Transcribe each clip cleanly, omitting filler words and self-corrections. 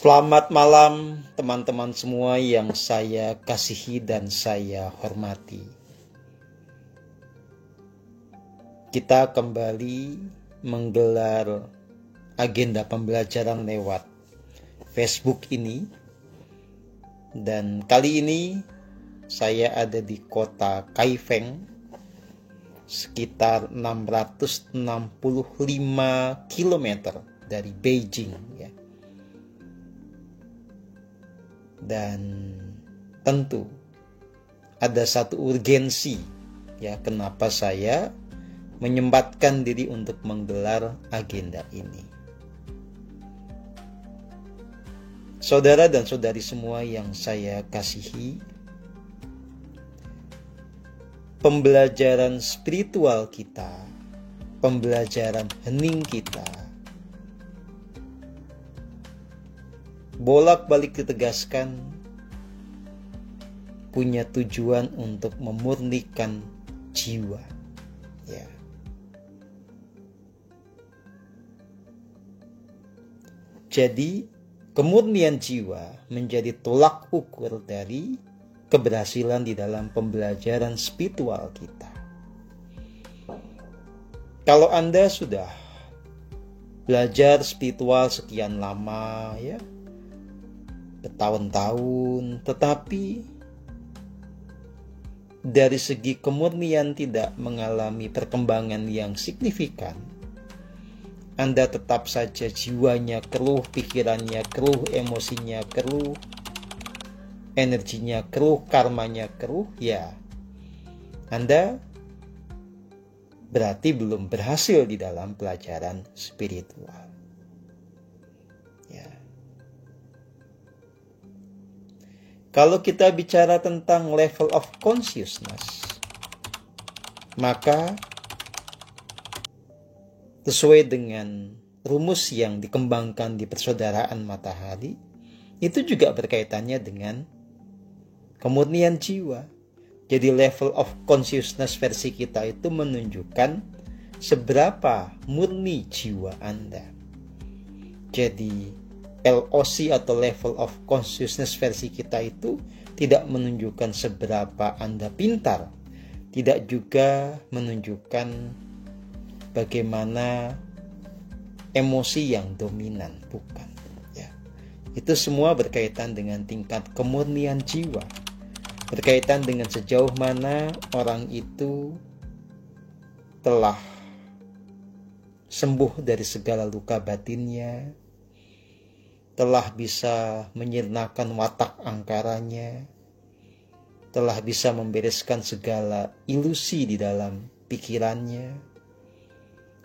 Selamat malam teman-teman semua yang saya kasihi dan saya hormati. Kita kembali menggelar agenda pembelajaran lewat Facebook ini. Dan kali ini saya ada di kota Kaifeng, sekitar 665 km dari Beijing ya. Dan tentu ada satu urgensi ya kenapa saya menyempatkan diri untuk menggelar agenda ini. Saudara dan saudari semua yang saya kasihi, pembelajaran spiritual kita, pembelajaran hening kita, bolak-balik ditegaskan punya tujuan untuk memurnikan jiwa ya. Jadi kemurnian jiwa menjadi tolak ukur dari keberhasilan di dalam pembelajaran spiritual kita. Kalau Anda sudah belajar spiritual sekian lama ya, bertahun-tahun, tetapi dari segi kemurnian tidak mengalami perkembangan yang signifikan, Anda tetap saja jiwanya keruh, pikirannya keruh, emosinya keruh, energinya keruh, karmanya keruh, ya Anda berarti belum berhasil di dalam pelajaran spiritual. Kalau kita bicara tentang level of consciousness, maka sesuai dengan rumus yang dikembangkan di persaudaraan matahari, itu juga berkaitannya dengan kemurnian jiwa. Jadi level of consciousness versi kita itu menunjukkan seberapa murni jiwa Anda. Jadi LOC atau level of consciousness versi kita itu tidak menunjukkan seberapa Anda pintar, tidak juga menunjukkan bagaimana emosi yang dominan, bukan ya. Itu semua berkaitan dengan tingkat kemurnian jiwa, berkaitan dengan sejauh mana orang itu telah sembuh dari segala luka batinnya, telah bisa menyirnakan watak angkaranya, telah bisa membereskan segala ilusi di dalam pikirannya,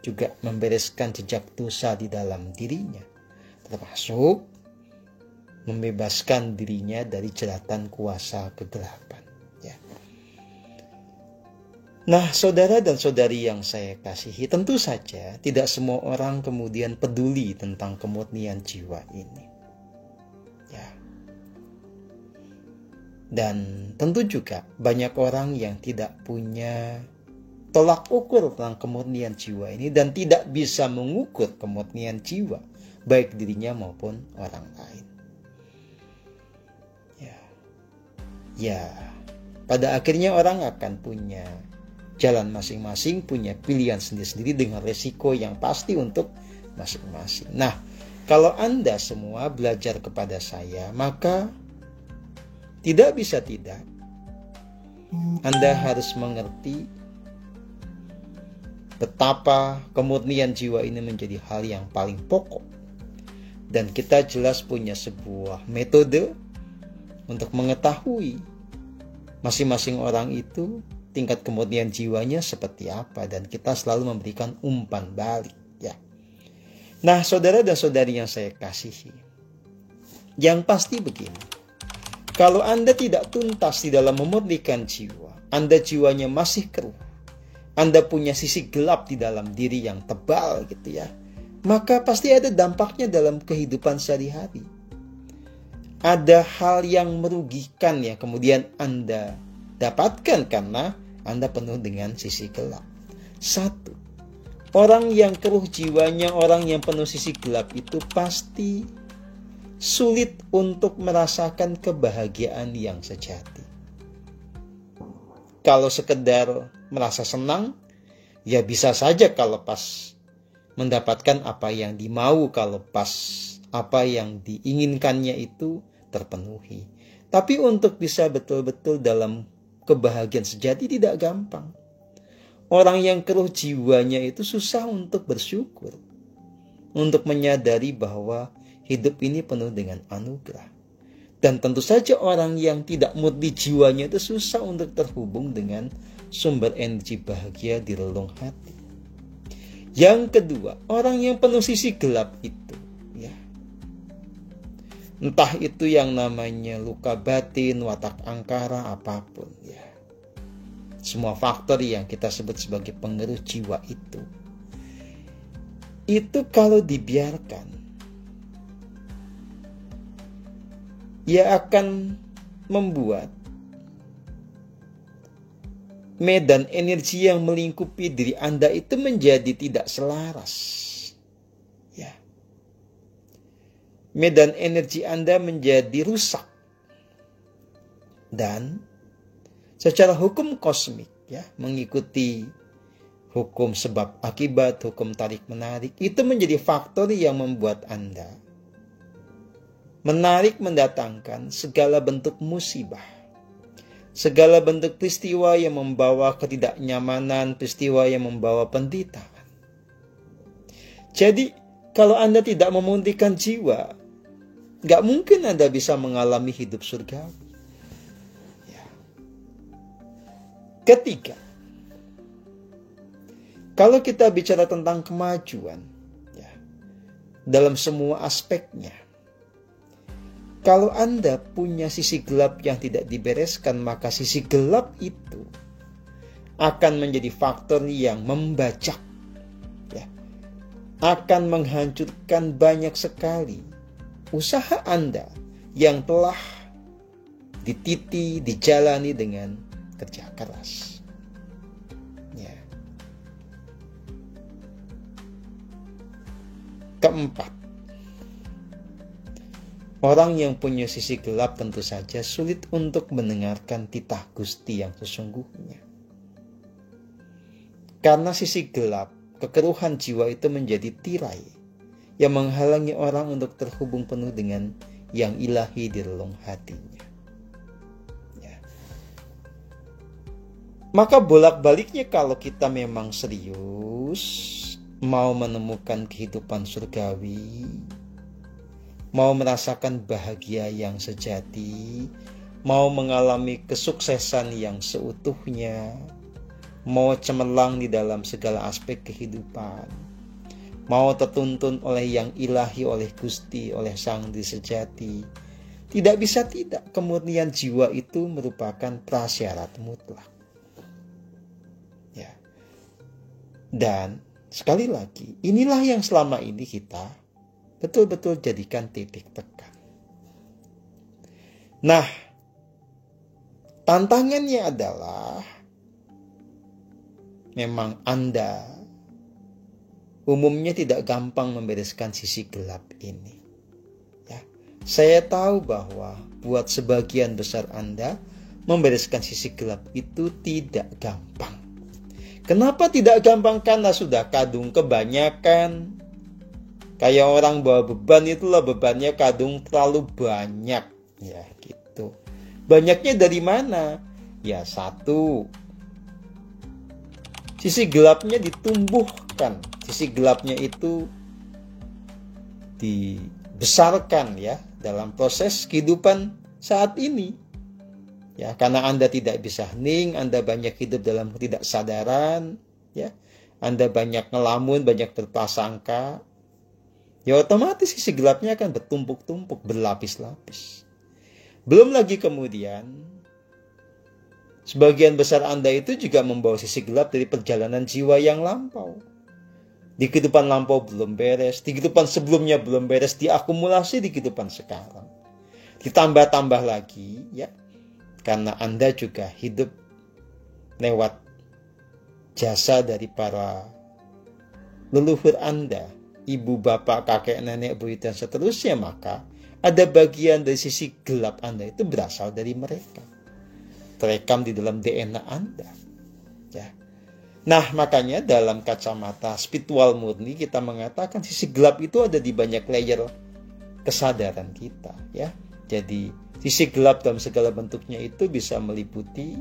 juga membereskan jejak dosa di dalam dirinya, termasuk membebaskan dirinya dari jeratan kuasa kegelapan. Ya. Nah, saudara dan saudari yang saya kasihi, tentu saja tidak semua orang kemudian peduli tentang kemurnian jiwa ini. Ya. Dan tentu juga banyak orang yang tidak punya tolak ukur tentang kemurnian jiwa ini dan tidak bisa mengukur kemurnian jiwa, baik dirinya maupun orang lain. Ya, pada akhirnya orang akan punya jalan masing-masing, punya pilihan sendiri-sendiri dengan resiko yang pasti untuk masing-masing. Nah, kalau Anda semua belajar kepada saya, maka tidak bisa tidak, Anda harus mengerti betapa kemurnian jiwa ini menjadi hal yang paling pokok. Dan kita jelas punya sebuah metode untuk mengetahui masing-masing orang itu tingkat kemurnian jiwanya seperti apa, dan kita selalu memberikan umpan balik ya. Nah, saudara dan saudari yang saya kasihi, yang pasti begini, kalau Anda tidak tuntas di dalam memurnikan jiwa, Anda jiwanya masih keruh, Anda punya sisi gelap di dalam diri yang tebal gitu ya, maka pasti ada dampaknya dalam kehidupan sehari-hari. Ada hal yang merugikan ya kemudian Anda dapatkan karena Anda penuh dengan sisi gelap. Satu, orang yang keruh jiwanya, orang yang penuh sisi gelap itu pasti sulit untuk merasakan kebahagiaan yang sejati. Kalau sekedar merasa senang, ya bisa saja kalau pas mendapatkan apa yang dimau, kalau pas apa yang diinginkannya itu terpenuhi. Tapi untuk bisa betul-betul dalam kebahagiaan sejati tidak gampang. Orang yang keruh jiwanya itu susah untuk bersyukur, untuk menyadari bahwa hidup ini penuh dengan anugerah. Dan tentu saja orang yang tidak murni jiwanya itu susah untuk terhubung dengan sumber energi bahagia di relung hati. Yang kedua, orang yang penuh sisi gelap itu, ya, entah itu yang namanya luka batin, watak angkara, apapun, ya, semua faktor yang kita sebut sebagai pengaruh jiwa itu kalau dibiarkan, ia akan membuat medan energi yang melingkupi diri Anda itu menjadi tidak selaras. Ya. Medan energi Anda menjadi rusak. Dan secara hukum kosmik, ya, mengikuti hukum sebab akibat, hukum tarik menarik, itu menjadi faktor yang membuat Anda menarik mendatangkan segala bentuk musibah, segala bentuk peristiwa yang membawa ketidaknyamanan, peristiwa yang membawa penderitaan. Jadi, kalau Anda tidak memutihkan jiwa, gak mungkin Anda bisa mengalami hidup surgawi. Ya. Ketiga, kalau kita bicara tentang kemajuan, ya, dalam semua aspeknya, kalau Anda punya sisi gelap yang tidak dibereskan, maka sisi gelap itu akan menjadi faktor yang membajak, ya, akan menghancurkan banyak sekali usaha Anda yang telah dititi, dijalani dengan kerja keras. Ya. Keempat, orang yang punya sisi gelap tentu saja sulit untuk mendengarkan titah Gusti yang sesungguhnya. Karena sisi gelap, kekeruhan jiwa itu menjadi tirai yang menghalangi orang untuk terhubung penuh dengan yang ilahi di relung hatinya. Ya. Maka bolak-baliknya kalau kita memang serius mau menemukan kehidupan surgawi, mau merasakan bahagia yang sejati, mau mengalami kesuksesan yang seutuhnya, mau cemerlang di dalam segala aspek kehidupan, mau tertuntun oleh yang ilahi, oleh Gusti, oleh Sang Diri Sejati, tidak bisa tidak, kemurnian jiwa itu merupakan prasyarat mutlak. Ya. Dan sekali lagi, inilah yang selama ini kita betul-betul jadikan titik tekan. Nah, tantangannya adalah memang Anda umumnya tidak gampang membereskan sisi gelap ini. Ya, saya tahu bahwa buat sebagian besar Anda membereskan sisi gelap itu tidak gampang. Kenapa tidak gampang? Karena sudah kadung kebanyakan. Kayak orang bawa beban, itulah bebannya kadung terlalu banyak. Ya gitu. Banyaknya dari mana? Ya satu, sisi gelapnya ditumbuhkan. Sisi gelapnya itu dibesarkan, ya, dalam proses kehidupan saat ini. Ya, karena Anda tidak bisa hening, Anda banyak hidup dalam ketidaksadaran, ya. Anda banyak ngelamun, banyak berprasangka. Ya otomatis sisi gelapnya akan bertumpuk-tumpuk, berlapis-lapis. Belum lagi kemudian, sebagian besar Anda itu juga membawa sisi gelap dari perjalanan jiwa yang lampau. Di kehidupan lampau belum beres, di kehidupan sebelumnya belum beres, diakumulasi di kehidupan sekarang. Ditambah-tambah lagi, ya, karena Anda juga hidup lewat jasa dari para leluhur Anda, ibu, bapak, kakek, nenek, buyut, dan seterusnya, maka ada bagian dari sisi gelap Anda itu berasal dari mereka. Terekam di dalam DNA Anda. Ya. Nah, makanya dalam kacamata spiritual murni kita mengatakan sisi gelap itu ada di banyak layer kesadaran kita, ya. Jadi, sisi gelap dalam segala bentuknya itu bisa meliputi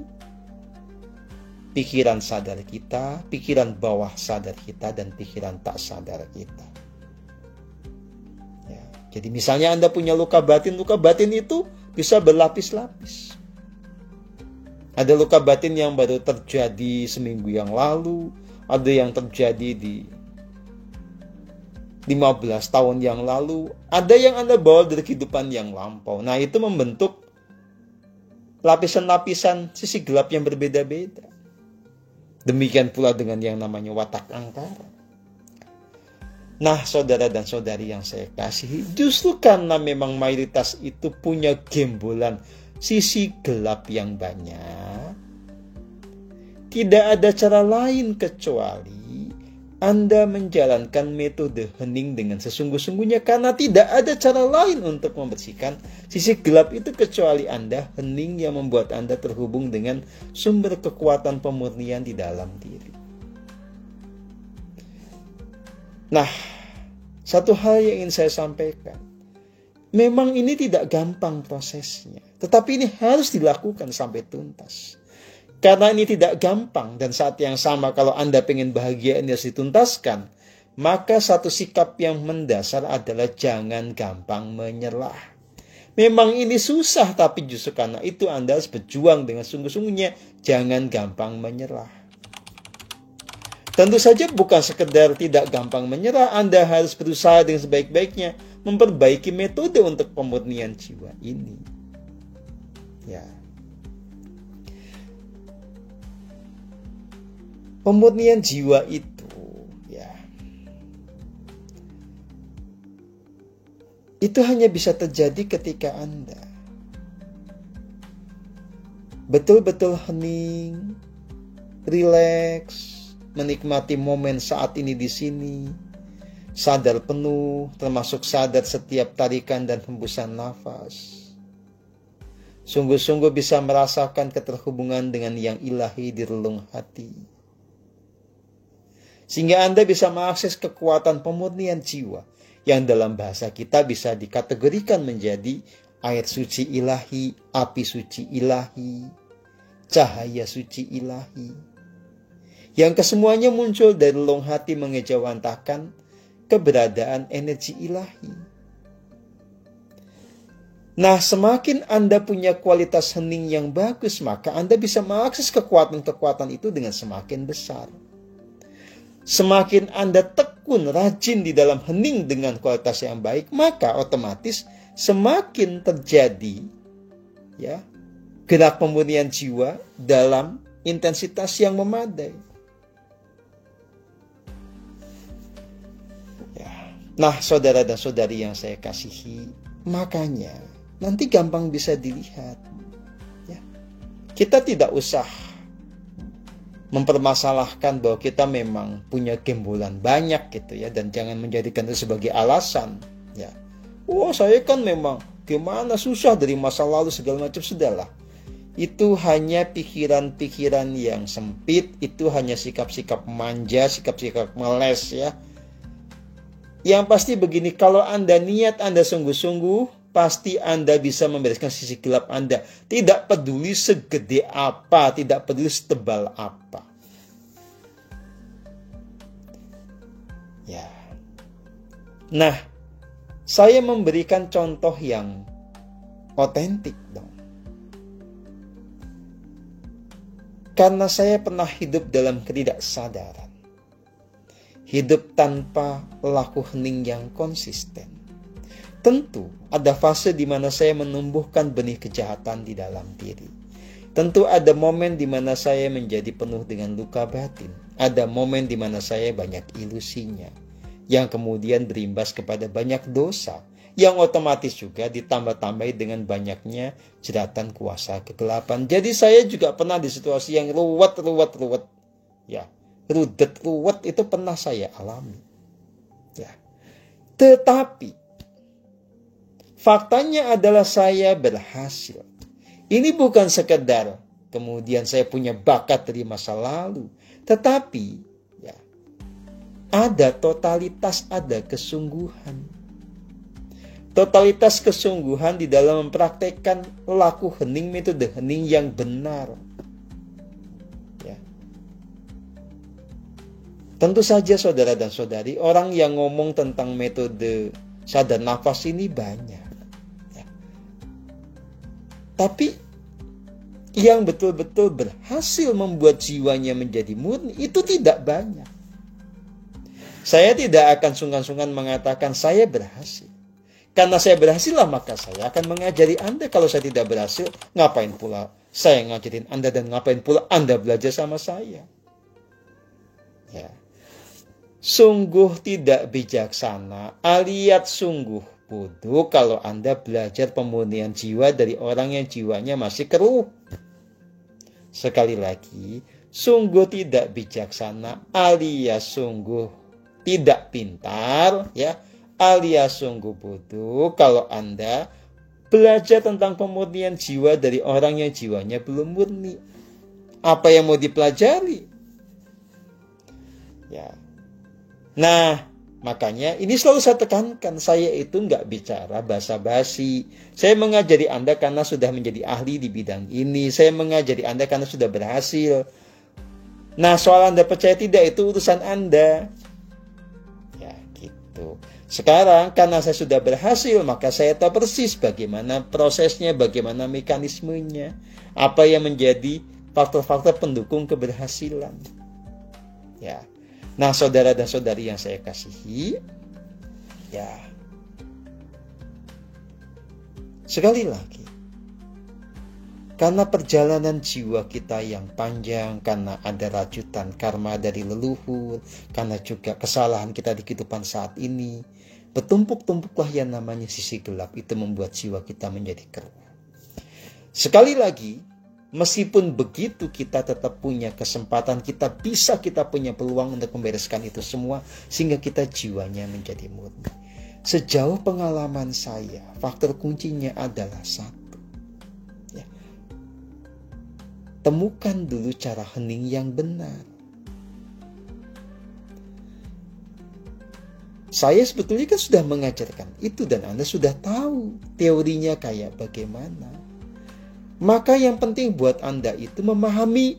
pikiran sadar kita, pikiran bawah sadar kita, dan pikiran tak sadar kita. Ya. Jadi misalnya Anda punya luka batin itu bisa berlapis-lapis. Ada luka batin yang baru terjadi seminggu yang lalu, ada yang terjadi di 15 tahun yang lalu, ada yang Anda bawa dari kehidupan yang lampau. Nah, itu membentuk lapisan-lapisan sisi gelap yang berbeda-beda. Demikian pula dengan yang namanya watak angkara. Nah, saudara dan saudari yang saya kasihi, justru karena memang mayoritas itu punya gembolan sisi gelap yang banyak, tidak ada cara lain kecuali Anda menjalankan metode hening dengan sesungguh-sungguhnya, karena tidak ada cara lain untuk membersihkan sisi gelap itu kecuali Anda hening yang membuat Anda terhubung dengan sumber kekuatan pemurnian di dalam diri. Nah, satu hal yang ingin saya sampaikan, memang ini tidak gampang prosesnya, tetapi ini harus dilakukan sampai tuntas. Karena ini tidak gampang, dan saat yang sama kalau Anda ingin bahagia ini harus dituntaskan, maka satu sikap yang mendasar adalah jangan gampang menyerah. Memang ini susah, tapi justru karena itu Anda harus berjuang dengan sungguh-sungguhnya. Jangan gampang menyerah. Tentu saja bukan sekedar tidak gampang menyerah, Anda harus berusaha dengan sebaik-baiknya memperbaiki metode untuk pemurnian jiwa ini. Ya. Pemurnian jiwa itu, ya, itu hanya bisa terjadi ketika Anda betul-betul hening, rileks, menikmati momen saat ini di sini, sadar penuh, termasuk sadar setiap tarikan dan hembusan nafas. Sungguh-sungguh bisa merasakan keterhubungan dengan yang ilahi di relung hati. Sehingga Anda bisa mengakses kekuatan pemurnian jiwa yang dalam bahasa kita bisa dikategorikan menjadi air suci ilahi, api suci ilahi, cahaya suci ilahi. Yang kesemuanya muncul dari relung hati mengejawantahkan keberadaan energi ilahi. Nah, semakin Anda punya kualitas hening yang bagus, maka Anda bisa mengakses kekuatan-kekuatan itu dengan semakin besar. Semakin Anda tekun, rajin di dalam hening dengan kualitas yang baik, maka otomatis semakin terjadi, ya, gerak pemurnian jiwa dalam intensitas yang memadai. Ya. Nah, saudara dan saudari yang saya kasihi, makanya nanti gampang bisa dilihat. Ya. Kita tidak usah mempermasalahkan bahwa kita memang punya gembolan banyak gitu ya, dan jangan menjadikan itu sebagai alasan ya. Oh, saya kan memang gimana susah dari masa lalu segala macam, sudahlah. Itu hanya pikiran-pikiran yang sempit, itu hanya sikap-sikap manja, sikap-sikap meles ya. Yang pasti begini, kalau Anda niat Anda sungguh-sungguh, pasti Anda bisa membereskan sisi gelap Anda. Tidak peduli segede apa, tidak peduli setebal apa. Ya. Nah, saya memberikan contoh yang otentik dong. Karena saya pernah hidup dalam ketidaksadaran. Hidup tanpa laku hening yang konsisten. Tentu ada fase di mana saya menumbuhkan benih kejahatan di dalam diri. Tentu ada momen di mana saya menjadi penuh dengan luka batin. Ada momen di mana saya banyak ilusinya, yang kemudian berimbas kepada banyak dosa, yang otomatis juga ditambah-tambahi dengan banyaknya jeratan kuasa kegelapan. Jadi saya juga pernah di situasi yang ruwet. Ya, ruwet itu pernah saya alami. Ya. Tetapi Faktanya adalah saya berhasil. Ini bukan sekedar kemudian saya punya bakat dari masa lalu, tetapi ya, ada totalitas, ada kesungguhan. Totalitas kesungguhan di dalam mempraktekkan laku hening, metode hening yang benar. Ya. Tentu saja saudara dan saudari, orang yang ngomong tentang metode sadar nafas ini banyak. Ya. Tapi yang betul-betul berhasil membuat jiwanya menjadi murni itu tidak banyak. Saya tidak akan sungkan-sungkan mengatakan saya berhasil. Karena saya berhasil lah maka saya akan mengajari Anda. Kalau saya tidak berhasil, ngapain pula saya ngajarin Anda dan ngapain pula Anda belajar sama saya. Ya. Sungguh tidak bijaksana alias sungguh bodoh kalau Anda belajar pemurnian jiwa dari orang yang jiwanya masih keruh. Sekali lagi, sungguh tidak bijaksana alias sungguh tidak pintar, ya, alias sungguh bodoh kalau Anda belajar tentang pemurnian jiwa dari orang yang jiwanya belum murni. Apa yang mau dipelajari? Ya. Nah, makanya ini selalu saya tekankan, saya itu nggak bicara basa-basi. Saya mengajari Anda karena sudah menjadi ahli di bidang ini. Saya mengajari Anda karena sudah berhasil. Nah, soal Anda percaya tidak itu urusan Anda. Ya, gitu. Sekarang karena saya sudah berhasil, maka saya tahu persis bagaimana prosesnya, bagaimana mekanismenya, apa yang menjadi faktor-faktor pendukung keberhasilan. Ya. Nah, saudara dan saudari yang saya kasihi, ya, sekali lagi, karena perjalanan jiwa kita yang panjang, karena ada rajutan karma dari leluhur, karena juga kesalahan kita di kehidupan saat ini, bertumpuk-tumpuklah yang namanya sisi gelap, itu membuat jiwa kita menjadi keruh. Sekali lagi, meskipun begitu kita tetap punya kesempatan, kita punya peluang untuk membereskan itu semua sehingga kita jiwanya menjadi murni. Sejauh pengalaman saya, faktor kuncinya adalah satu. Ya. Temukan dulu cara hening yang benar. Saya sebetulnya kan sudah mengajarkan itu dan Anda sudah tahu teorinya kayak bagaimana. Maka yang penting buat Anda itu memahami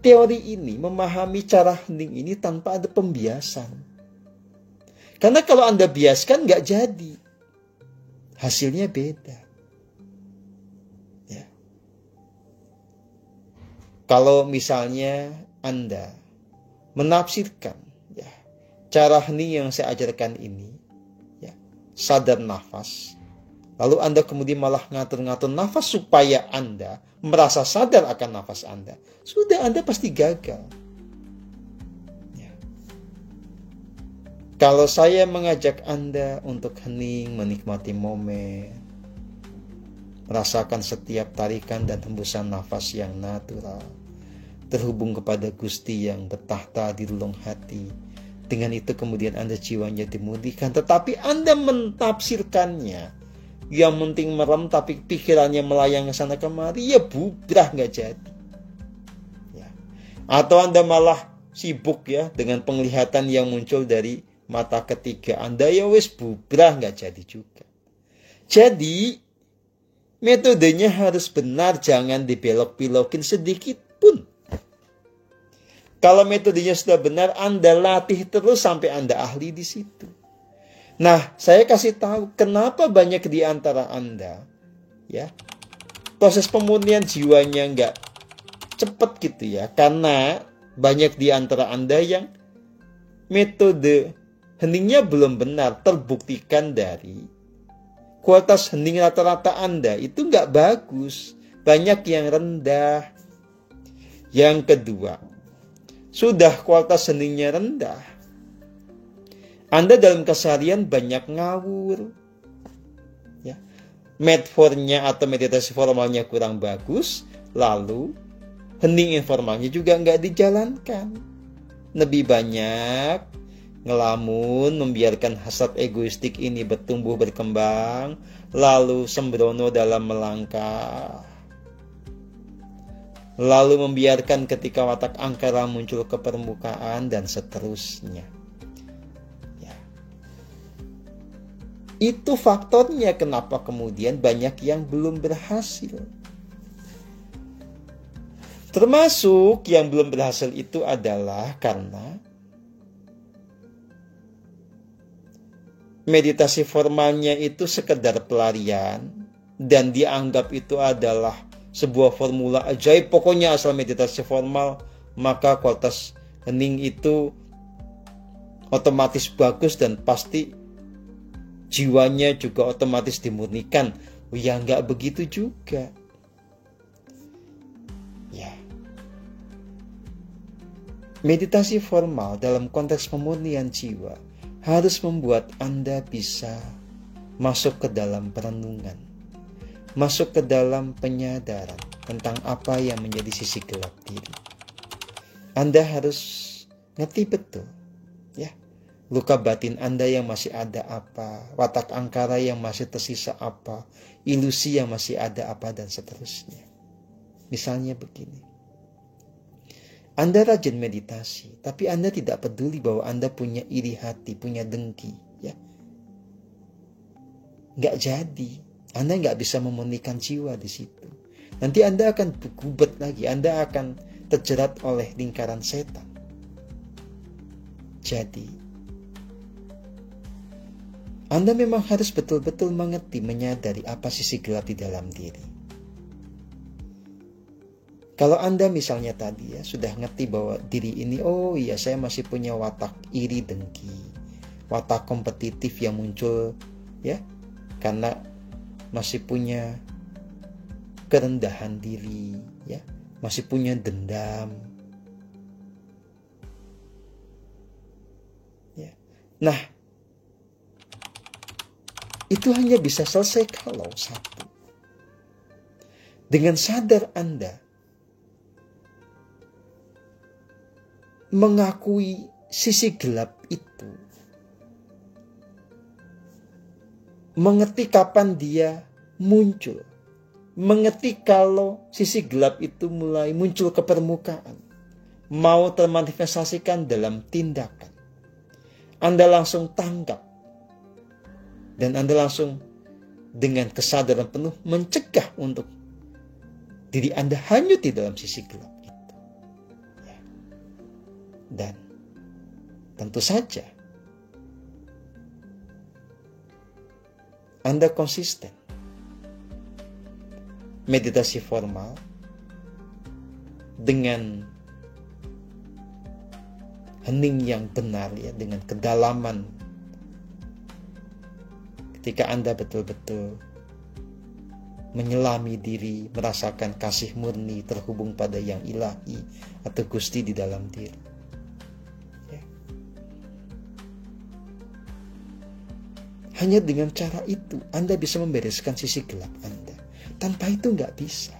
teori ini, memahami cara hening ini tanpa ada pembiasan. Karena kalau Anda biaskan nggak jadi. Hasilnya beda. Ya. Kalau misalnya Anda menafsirkan ya, cara hening yang saya ajarkan ini, ya, sadar nafas, lalu Anda kemudian malah ngatur-ngatur nafas supaya Anda merasa sadar akan nafas Anda. Sudah, Anda pasti gagal. Ya. Kalau saya mengajak Anda untuk hening, menikmati momen, merasakan setiap tarikan dan hembusan nafas yang natural, terhubung kepada Gusti yang bertahta di relung hati. Dengan itu kemudian Anda jiwanya dimurnikan, tetapi Anda mentafsirkannya yang penting merem tapi pikirannya melayang ke sana kemari, ya bubrah nggak jadi. Ya. Atau Anda malah sibuk ya dengan penglihatan yang muncul dari mata ketiga Anda, ya wis bubrah nggak jadi juga. Jadi metodenya harus benar, jangan dibelok-belokin sedikit pun. Kalau metodenya sudah benar, Anda latih terus sampai Anda ahli di situ. Nah, saya kasih tahu kenapa banyak di antara Anda, ya, proses pemurnian jiwanya nggak cepet gitu ya, karena banyak di antara Anda yang metode heningnya belum benar, terbuktikan dari kualitas hening rata-rata Anda itu nggak bagus, banyak yang rendah. Yang kedua, sudah kualitas heningnya rendah, Anda dalam keseharian banyak ngawur. Ya. Medfornya atau meditasi formalnya kurang bagus, lalu hening informalnya juga nggak dijalankan. Lebih banyak ngelamun, membiarkan hasad egoistik ini bertumbuh berkembang, lalu sembrono dalam melangkah, lalu membiarkan ketika watak angkara muncul ke permukaan, dan seterusnya. Ya. Itu faktornya kenapa kemudian banyak yang belum berhasil. Termasuk yang belum berhasil itu adalah karena meditasi formalnya itu sekedar pelarian dan dianggap itu adalah sebuah formula ajaib. Pokoknya asal meditasi formal, maka kualitas hening itu otomatis bagus dan pasti jiwanya juga otomatis dimurnikan. Ya nggak begitu juga. Ya. Meditasi formal dalam konteks pemurnian jiwa harus membuat Anda bisa masuk ke dalam perenungan, masuk ke dalam penyadaran tentang apa yang menjadi sisi gelap diri. Anda harus ngerti betul, ya, luka batin Anda yang masih ada apa, watak angkara yang masih tersisa apa, ilusi yang masih ada apa, dan seterusnya. Misalnya begini. Anda rajin meditasi, tapi Anda tidak peduli bahwa Anda punya iri hati, punya dengki, ya. Nggak jadi. Anda nggak bisa memurnikan jiwa di situ. Nanti Anda akan bergubat lagi, Anda akan terjerat oleh lingkaran setan. Jadi, Anda memang harus betul-betul mengerti, menyadari apa sisi gelap di dalam diri. Kalau Anda misalnya tadi ya sudah ngerti bahwa diri ini, oh iya saya masih punya watak iri dengki, watak kompetitif yang muncul ya karena masih punya kerendahan diri, ya, masih punya dendam. Ya. Nah, itu hanya bisa selesai kalau satu, dengan sadar Anda mengakui sisi gelap itu, mengerti kapan dia muncul, mengerti kalau sisi gelap itu mulai muncul ke permukaan, mau termanifestasikan dalam tindakan. Anda langsung tanggap dan Anda langsung dengan kesadaran penuh mencegah untuk diri Anda hanyut di dalam sisi gelap. Dan tentu saja Anda konsisten meditasi formal dengan hening yang benar, ya, dengan kedalaman. Ketika Anda betul-betul menyelami diri, merasakan kasih murni terhubung pada yang ilahi atau Gusti di dalam diri. Hanya dengan cara itu Anda bisa membereskan sisi gelap Anda. Tanpa itu nggak bisa.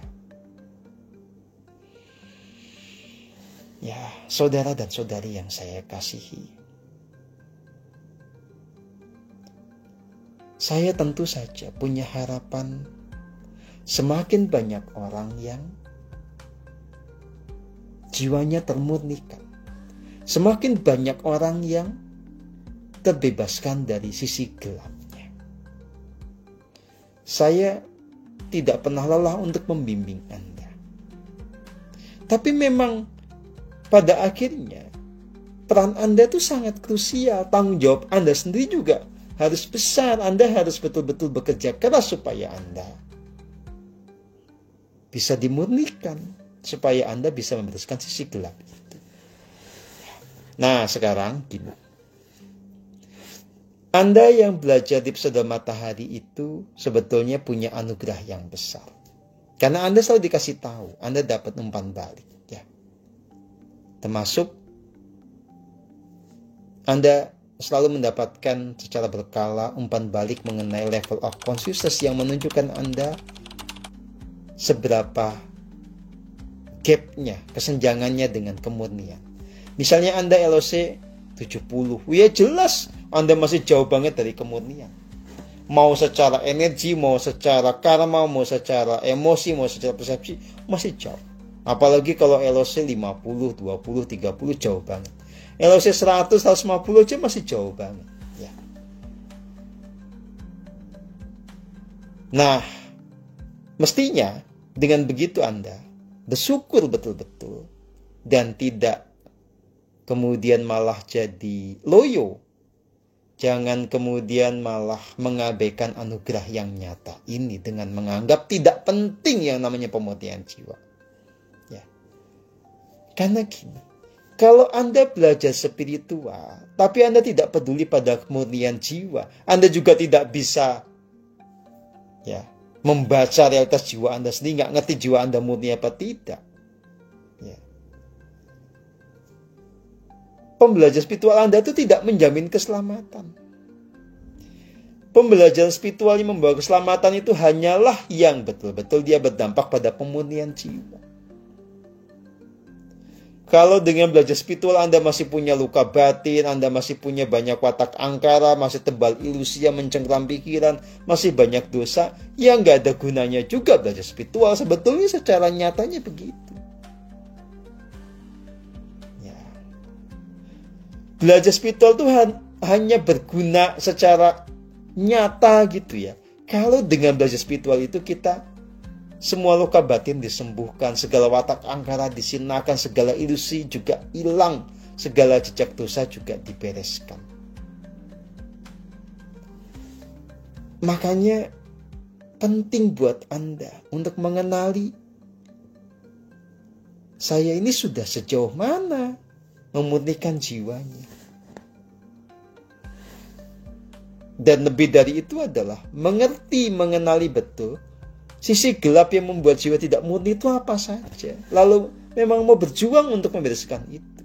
Ya, saudara dan saudari yang saya kasihi, saya tentu saja punya harapan semakin banyak orang yang jiwanya termurnikan. Semakin banyak orang yang terbebaskan dari sisi gelapnya. Saya tidak pernah lelah untuk membimbing Anda. Tapi memang pada akhirnya peran Anda itu sangat krusial. Tanggung jawab Anda sendiri juga harus besar. Anda harus betul-betul bekerja keras supaya Anda bisa dimurnikan, supaya Anda bisa membereskan sisi gelap itu. Nah, sekarang gini. Anda yang belajar di Pesada Matahari itu sebetulnya punya anugerah yang besar. Karena Anda selalu dikasih tahu, Anda dapat umpan balik, ya. Termasuk Anda selalu mendapatkan secara berkala umpan balik mengenai level of consciousness yang menunjukkan Anda seberapa gapnya, kesenjangannya dengan kemurnian. Misalnya Anda LOC 70. Ya jelas Anda masih jauh banget dari kemurnian. Mau secara energi, mau secara karma, mau secara emosi, mau secara persepsi, masih jauh. Apalagi kalau LOC 50, 20, 30 jauh banget. LOC 100, 150 aja masih jauh banget. Ya. Nah, mestinya dengan begitu Anda bersyukur betul-betul dan tidak kemudian malah jadi loyo. Jangan kemudian malah mengabaikan anugerah yang nyata ini dengan menganggap tidak penting yang namanya pemurnian jiwa. Ya. Karena gini, kalau Anda belajar spiritual, tapi Anda tidak peduli pada kemurnian jiwa, Anda juga tidak bisa ya membaca realitas jiwa Anda sendiri, nggak ngerti jiwa Anda murni apa tidak. Ya. Pembelajaran spiritual Anda itu tidak menjamin keselamatan. Pembelajaran spiritual yang membawa keselamatan itu hanyalah yang betul-betul dia berdampak pada pemurnian jiwa. Kalau dengan belajar spiritual Anda masih punya luka batin, Anda masih punya banyak watak angkara, masih tebal ilusi yang mencengkram pikiran, masih banyak dosa, ya nggak ada gunanya juga belajar spiritual. Sebetulnya secara nyatanya begitu. Belajar spiritual itu hanya berguna secara nyata gitu ya. Kalau dengan belajar spiritual itu kita semua luka batin disembuhkan, segala watak angkara disinakan, segala ilusi juga hilang, segala jejak dosa juga dibereskan. Makanya penting buat Anda untuk mengenali saya ini sudah sejauh mana memurnikan jiwanya. Dan lebih dari itu adalah mengerti, mengenali betul sisi gelap yang membuat jiwa tidak murni itu apa saja. Lalu memang mau berjuang untuk membereskan itu.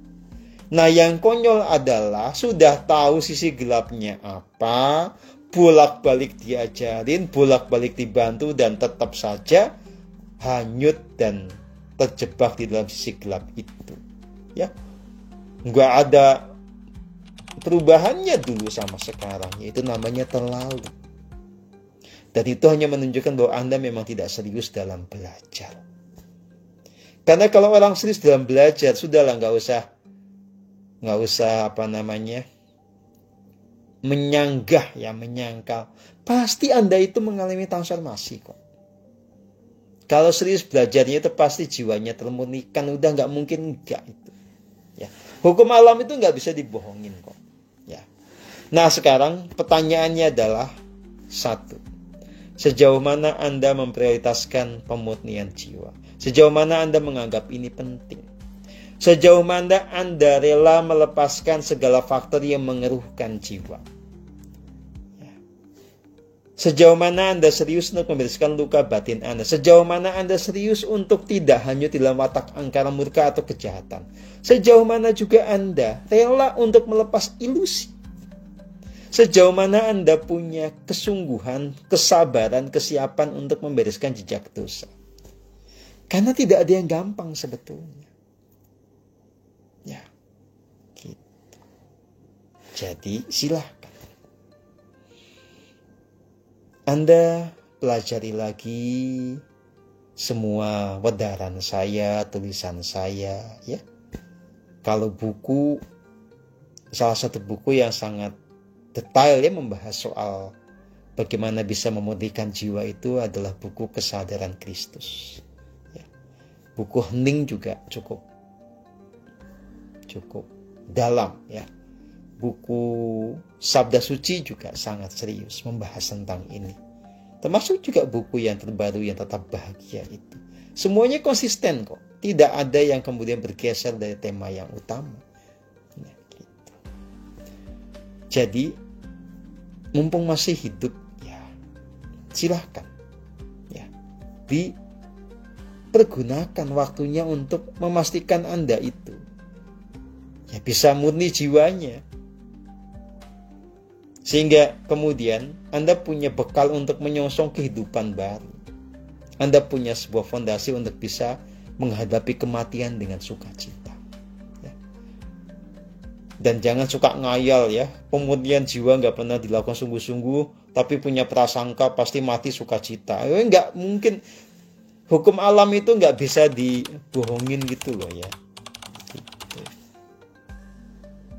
Nah, yang konyol adalah sudah tahu sisi gelapnya apa, bolak-balik diajarin, bolak-balik dibantu, dan tetap saja hanyut dan terjebak di dalam sisi gelap itu. Ya, nggak ada perubahannya dulu sama sekarang, yaitu namanya terlalu. Dan itu hanya menunjukkan bahwa Anda memang tidak serius dalam belajar. Karena kalau orang serius dalam belajar, sudahlah nggak usah menyanggah ya, menyangkal. Pasti Anda itu mengalami transformasi kok. Kalau serius belajarnya itu pasti jiwanya termurnikan, udah nggak mungkin enggak itu. Ya. Hukum alam itu nggak bisa dibohongin kok. Ya. Nah, sekarang pertanyaannya adalah satu. Sejauh mana Anda memprioritaskan pemurnian jiwa? Sejauh mana Anda menganggap ini penting? Sejauh mana Anda rela melepaskan segala faktor yang mengeruhkan jiwa? Ya. Sejauh mana Anda serius untuk membereskan luka batin Anda? Sejauh mana Anda serius untuk tidak hanyut dalam watak angkara murka atau kejahatan? Sejauh mana juga Anda rela untuk melepas ilusi? Sejauh mana Anda punya kesungguhan, kesabaran, kesiapan untuk membereskan jejak dosa? Karena tidak ada yang gampang sebetulnya. Ya, gitu. Jadi silahkan Anda pelajari lagi semua wedaran saya, tulisan saya, ya. Kalau buku, salah satu buku yang sangat detail ya membahas soal bagaimana bisa memurnikan jiwa itu adalah buku Kesadaran Kristus. Ya. Buku Hening juga cukup dalam ya. Buku Sabda Suci juga sangat serius membahas tentang ini. Termasuk juga buku yang terbaru yang Tetap Bahagia itu. Semuanya konsisten kok. Tidak ada yang kemudian bergeser dari tema yang utama. Nah, gitu. Jadi mumpung masih hidup ya silahkan ya dipergunakan waktunya untuk memastikan Anda itu ya bisa murni jiwanya, sehingga kemudian Anda punya bekal untuk menyongsong kehidupan baru. Anda punya sebuah fondasi untuk bisa menghadapi kematian dengan sukacita ya. Dan jangan suka ngayal ya, pemurnian jiwa nggak pernah dilakukan sungguh-sungguh, tapi punya prasangka pasti mati sukacita. Nggak mungkin, hukum alam itu nggak bisa dibohongin gitu loh ya. Gitu.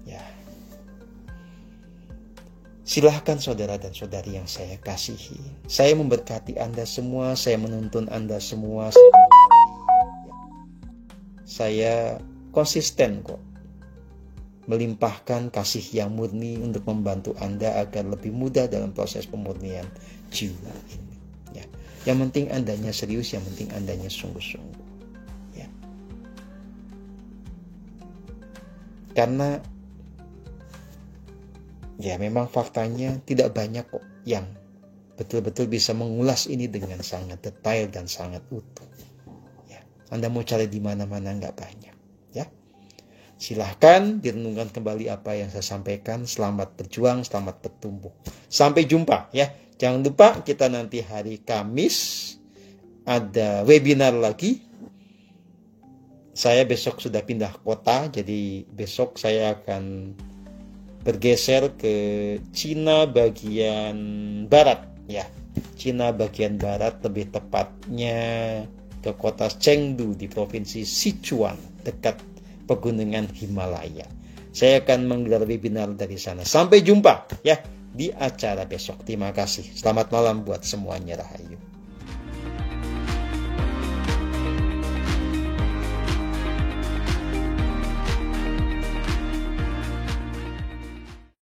Ya. Silahkan saudara dan saudari yang saya kasihi. Saya memberkati Anda semua, saya menuntun Anda semua. Saya konsisten kok melimpahkan kasih yang murni untuk membantu Anda agar lebih mudah dalam proses pemurnian jiwa ini. Ya. Yang penting Andanya serius, yang penting Andanya sungguh-sungguh. Ya. Karena ya memang faktanya tidak banyak kok yang betul-betul bisa mengulas ini dengan sangat detail dan sangat utuh. Ya. Anda mau cari di mana-mana nggak banyak. Ya. Silahkan direnungkan kembali apa yang saya sampaikan. Selamat berjuang, selamat bertumbuh. Sampai jumpa ya. Jangan lupa kita nanti hari Kamis ada webinar lagi. Saya besok sudah pindah kota, jadi besok saya akan bergeser ke Cina bagian barat ya. Cina bagian barat, lebih tepatnya ke kota Chengdu di provinsi Sichuan, dekat pegunungan Himalaya. Saya akan menggelar webinar dari sana. Sampai jumpa ya di acara besok. Terima kasih. Selamat malam buat semuanya. Rahayu.